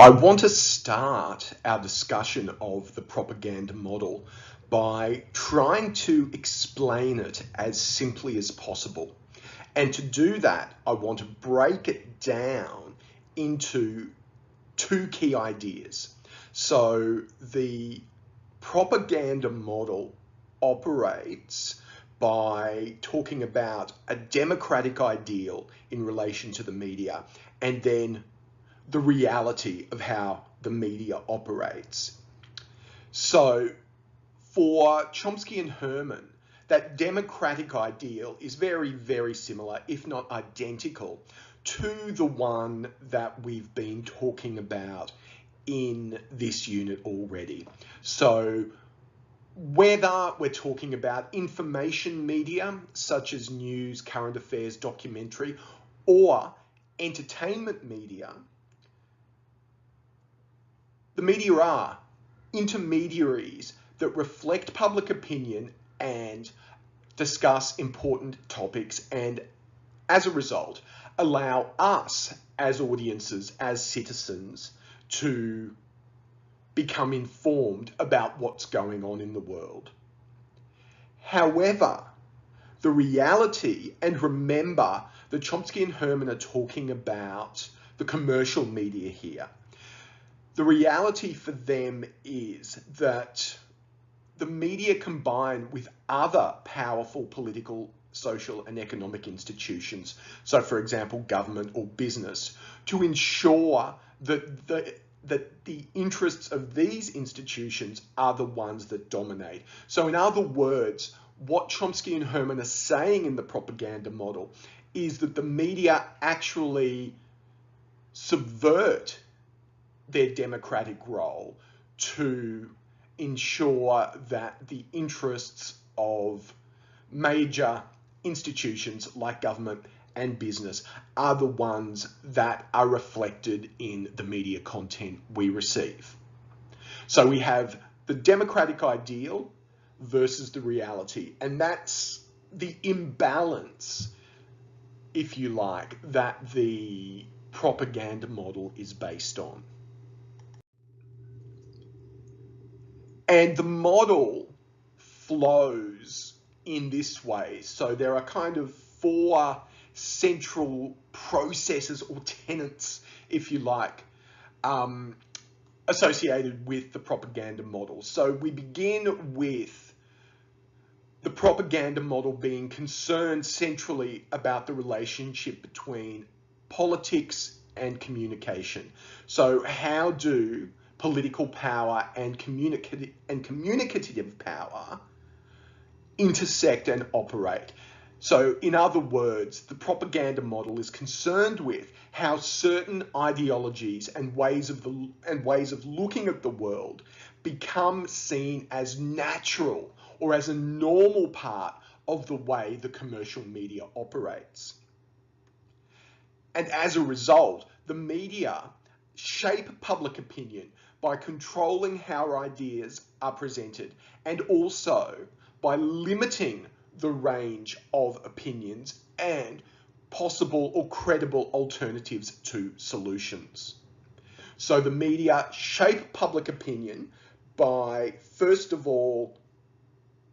I want to start our discussion of the propaganda model by trying to explain it as simply as possible. And to do that, I want to break it down into two key ideas. So the propaganda model operates by talking about a democratic ideal in relation to the media, and then the reality of how the media operates. So for Chomsky and Herman, that democratic ideal is very, very similar, if not identical, to the one that we've been talking about in this unit already. So whether we're talking about information media, such as news, current affairs, documentary, or entertainment media, the media are intermediaries that reflect public opinion and discuss important topics, and as a result, allow us as audiences, as citizens, to become informed about what's going on in the world. However, the reality, and remember that Chomsky and Herman are talking about the commercial media here, the reality for them is that the media combine with other powerful political, social, and economic institutions, so for example, government or business, to ensure that the interests of these institutions are the ones that dominate. So in other words, what Chomsky and Herman are saying in the propaganda model is that the media actually subvert their democratic role to ensure that the interests of major institutions like government and business are the ones that are reflected in the media content we receive. So we have the democratic ideal versus the reality, and that's the imbalance, if you like, that the propaganda model is based on. And the model flows in this way. So there are kind of four central processes or tenets, if you like, associated with the propaganda model. So we begin with the propaganda model being concerned centrally about the relationship between politics and communication. So how do political power and communicative power intersect and operate? So in other words, the propaganda model is concerned with how certain ideologies and ways of looking at the world become seen as natural or as a normal part of the way the commercial media operates. And as a result, the media shape public opinion by controlling how ideas are presented, and also by limiting the range of opinions and possible or credible alternatives to solutions. So the media shape public opinion by, first of all,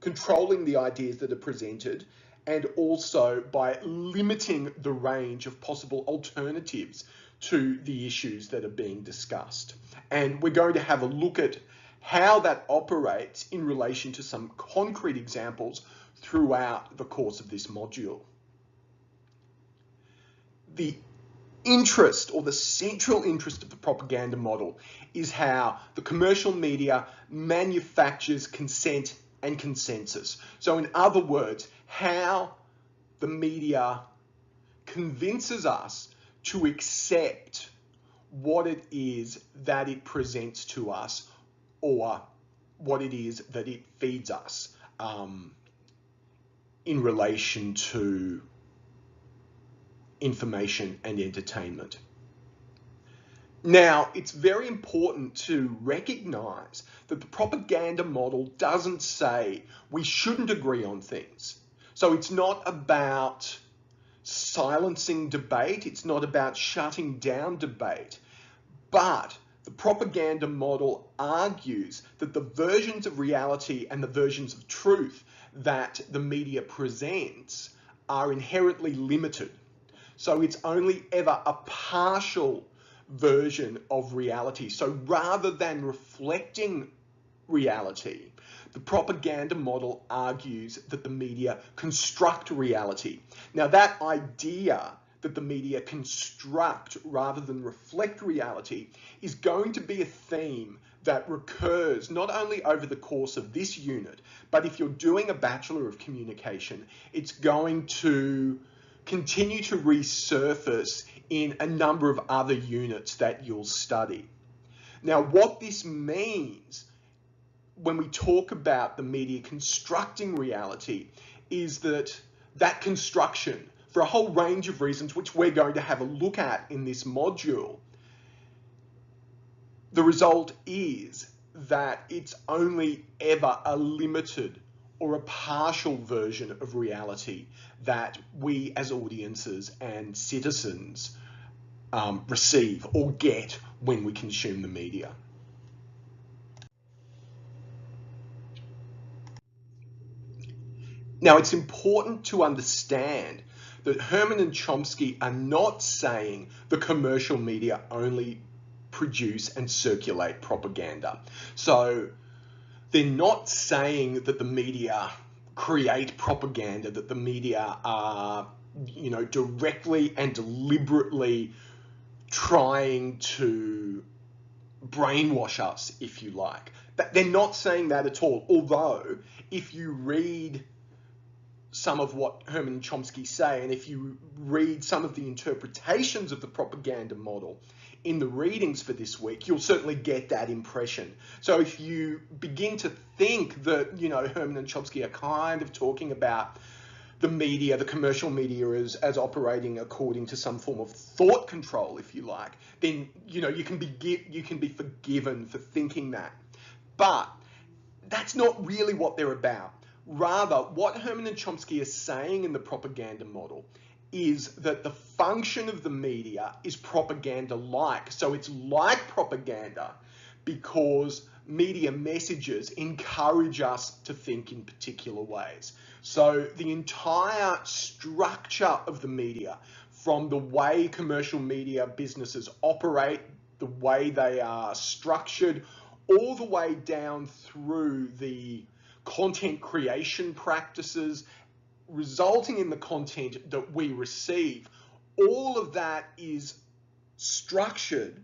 controlling the ideas that are presented, and also by limiting the range of possible alternatives to the issues that are being discussed. And we're going to have a look at how that operates in relation to some concrete examples throughout the course of this module. The interest, or the central interest, of the propaganda model is how the commercial media manufactures consent and consensus. So in other words, how the media convinces us to accept what it is that it presents to us, or what it is that it feeds us in relation to information and entertainment. Now, it's very important to recognize that the propaganda model doesn't say we shouldn't agree on things. So it's not about silencing debate, it's not about shutting down debate, but The propaganda model argues that the versions of reality and the versions of truth that the media presents are inherently limited. So it's only ever a partial version of reality. So rather than reflecting reality, the propaganda model argues that the media construct reality. Now, that idea that the media construct rather than reflect reality is going to be a theme that recurs not only over the course of this unit, but if you're doing a Bachelor of Communication, it's going to continue to resurface in a number of other units that you'll study. Now, what this means when we talk about the media constructing reality is that that construction, for a whole range of reasons, which we're going to have a look at in this module, the result is that it's only ever a limited or a partial version of reality that we as audiences and citizens receive or get when we consume the media. Now, it's important to understand that Herman and Chomsky are not saying the commercial media only produce and circulate propaganda. So they're not saying that the media create propaganda, that the media are, directly and deliberately trying to brainwash us, if you like. They're not saying that at all. Although, if you read some of what Herman and Chomsky say, and if you read some of the interpretations of the propaganda model in the readings for this week, you'll certainly get that impression. So if you begin to think that, Herman and Chomsky are kind of talking about the media, the commercial media as operating according to some form of thought control, if you like, then, you can be forgiven for thinking that. But that's not really what they're about. Rather, what Herman and Chomsky are saying in the propaganda model is that the function of the media is propaganda-like. So it's like propaganda because media messages encourage us to think in particular ways. So the entire structure of the media, from the way commercial media businesses operate, the way they are structured, all the way down through the content creation practices resulting in the content that we receive, all of that is structured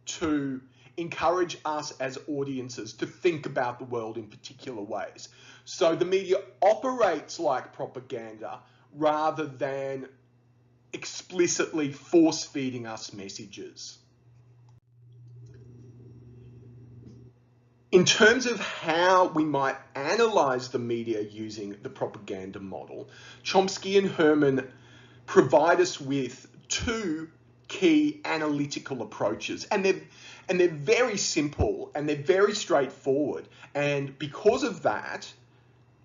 to encourage us as audiences to think about the world in particular ways. So the media operates like propaganda rather than explicitly force-feeding us messages. In terms of how we might analyze the media using the propaganda model, Chomsky and Herman provide us with two key analytical approaches, and they're very simple and they're very straightforward. And because of that,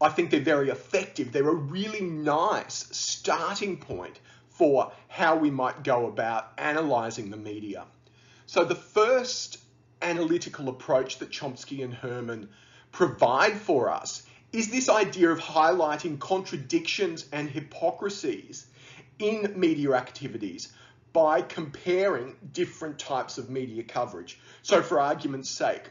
I think they're very effective. They're a really nice starting point for how we might go about analyzing the media. So the first analytical approach that Chomsky and Herman provide for us is this idea of highlighting contradictions and hypocrisies in media activities by comparing different types of media coverage. So for argument's sake,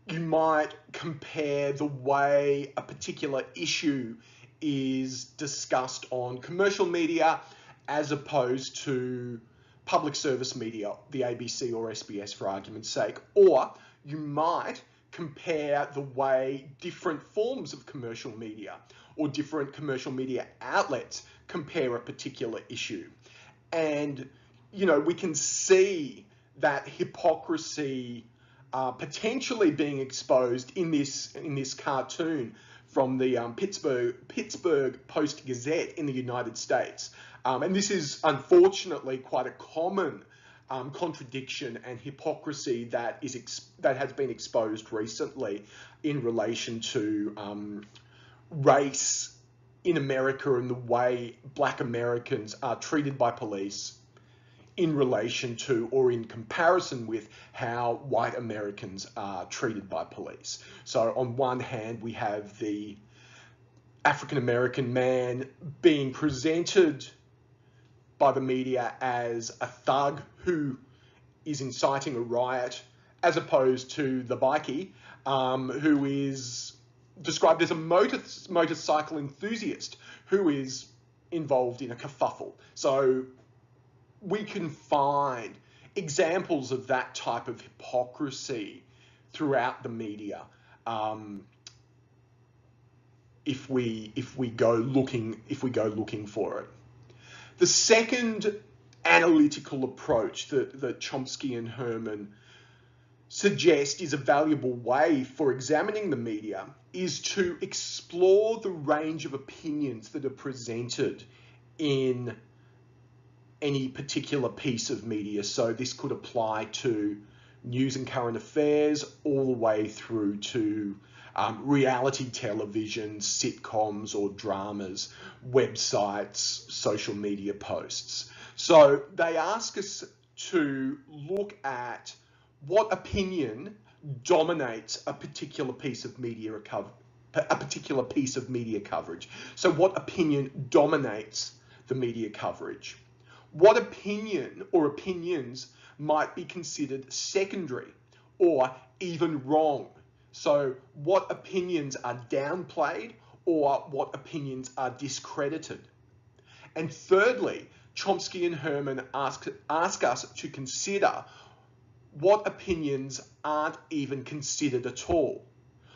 you might compare the way a particular issue is discussed on commercial media as opposed to public service media, the ABC or SBS for argument's sake. Or you might compare the way different forms of commercial media or different commercial media outlets compare a particular issue. And, we can see that hypocrisy potentially being exposed in this cartoon from the Pittsburgh Post-Gazette in the United States. And this is unfortunately quite a common contradiction and hypocrisy that has been exposed recently in relation to race in America and the way Black Americans are treated by police in relation to or in comparison with how white Americans are treated by police. So on one hand, we have the African American man being presented by the media as a thug who is inciting a riot, as opposed to the bikie who is described as a motorcycle enthusiast who is involved in a kerfuffle. So we can find examples of that type of hypocrisy throughout the media if we go looking for it. The second analytical approach that Chomsky and Herman suggest is a valuable way for examining the media is to explore the range of opinions that are presented in any particular piece of media. So this could apply to news and current affairs all the way through to reality television, sitcoms or dramas, websites, social media posts. So they ask us to look at what opinion dominates a particular piece of media coverage. So what opinion dominates the media coverage? What opinion or opinions might be considered secondary or even wrong? So what opinions are downplayed or what opinions are discredited? And thirdly, Chomsky and Herman ask us to consider what opinions aren't even considered at all.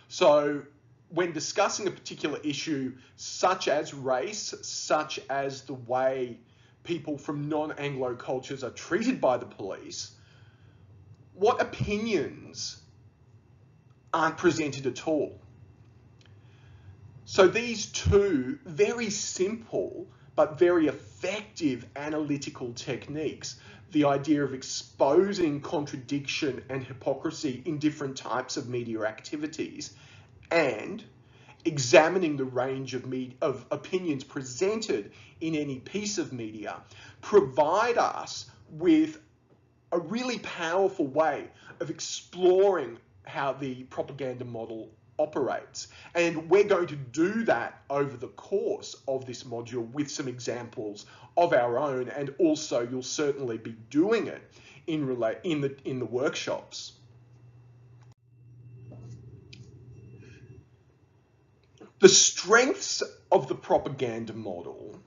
So when discussing a particular issue, such as race, such as the way people from non-Anglo cultures are treated by the police, what opinions aren't presented at all? So these two very simple but very effective analytical techniques, the idea of exposing contradiction and hypocrisy in different types of media activities and examining the range of opinions presented in any piece of media, provide us with a really powerful way of exploring how the propaganda model operates. And we're going to do that over the course of this module with some examples of our own, and also you'll certainly be doing it in the workshops. The strengths of the propaganda model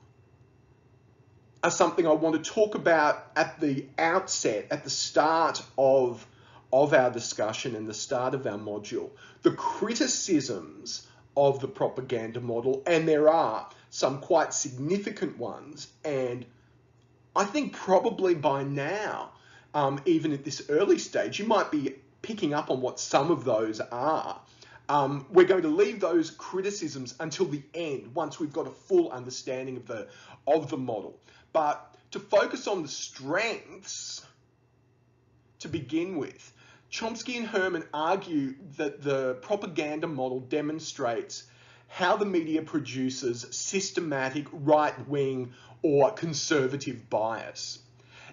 are something I want to talk about at the outset, at the start of our discussion and the start of our module. The criticisms of the propaganda model, and there are some quite significant ones, and I think probably by now, even at this early stage, you might be picking up on what some of those are. We're going to leave those criticisms until the end, once we've got a full understanding of the model. But to focus on the strengths to begin with, Chomsky and Herman argue that the propaganda model demonstrates how the media produces systematic right-wing or conservative bias.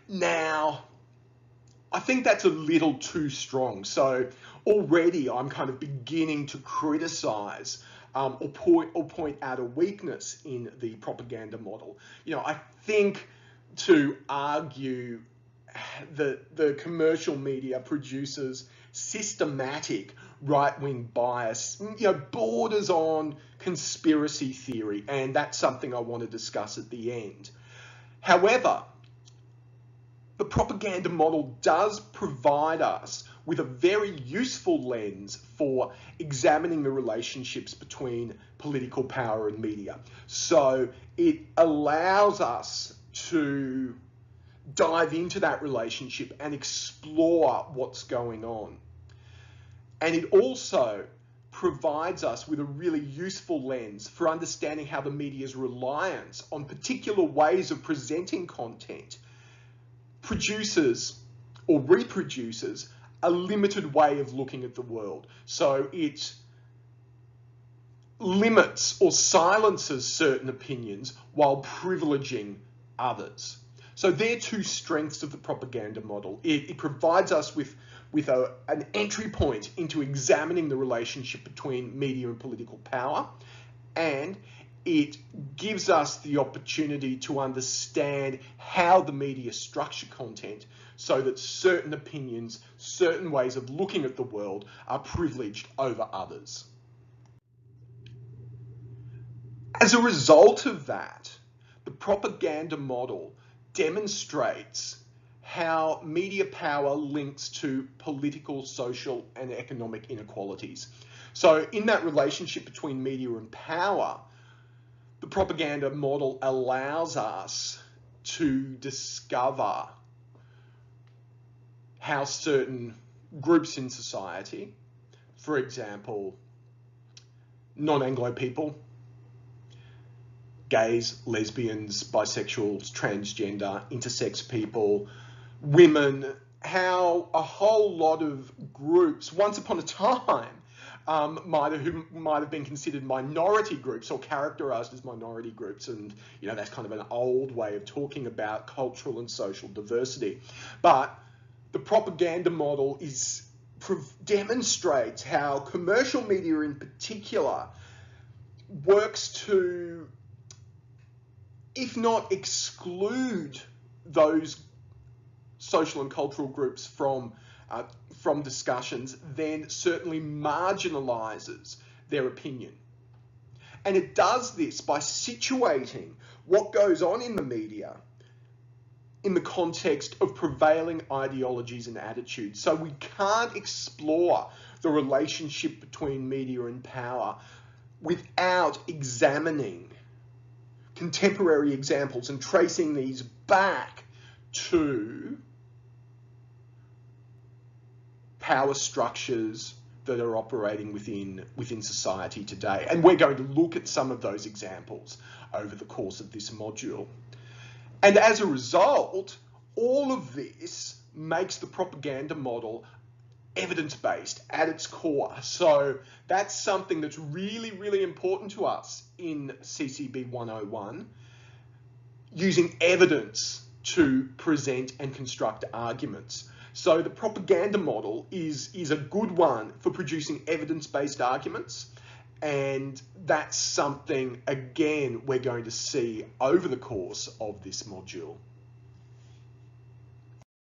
Now, I think that's a little too strong. So already I'm kind of beginning to criticize or point out a weakness in the propaganda model. You know, I think to argue that the commercial media produces systematic right-wing bias, you know, borders on conspiracy theory, and that's something I want to discuss at the end. However, the propaganda model does provide us with a very useful lens for examining the relationships between political power and media. So it allows us to dive into that relationship and explore what's going on. And it also provides us with a really useful lens for understanding how the media's reliance on particular ways of presenting content produces or reproduces a limited way of looking at the world. So it limits or silences certain opinions while privileging others. So they're two strengths of the propaganda model. It provides us with an entry point into examining the relationship between media and political power, and it gives us the opportunity to understand how the media structure content so that certain opinions, certain ways of looking at the world are privileged over others. As a result of that, the propaganda model demonstrates how media power links to political, social, and economic inequalities. So in that relationship between media and power, the propaganda model allows us to discover how certain groups in society, for example, non-Anglo people, gays, lesbians, bisexuals, transgender, intersex people, women, how a whole lot of groups, once upon a time, who might have been considered minority groups or characterized as minority groups, and that's kind of an old way of talking about cultural and social diversity. But the propaganda model demonstrates how commercial media in particular works to, if not exclude those social and cultural groups from discussions, then certainly marginalizes their opinion. And it does this by situating what goes on in the media in the context of prevailing ideologies and attitudes. So we can't explore the relationship between media and power without examining contemporary examples and tracing these back to power structures that are operating within society today. And we're going to look at some of those examples over the course of this module. And as a result, all of this makes the propaganda model evidence-based at its core. So that's something that's really, really important to us in CCB 101, using evidence to present and construct arguments. So the propaganda model is a good one for producing evidence-based arguments. And that's something, again, we're going to see over the course of this module.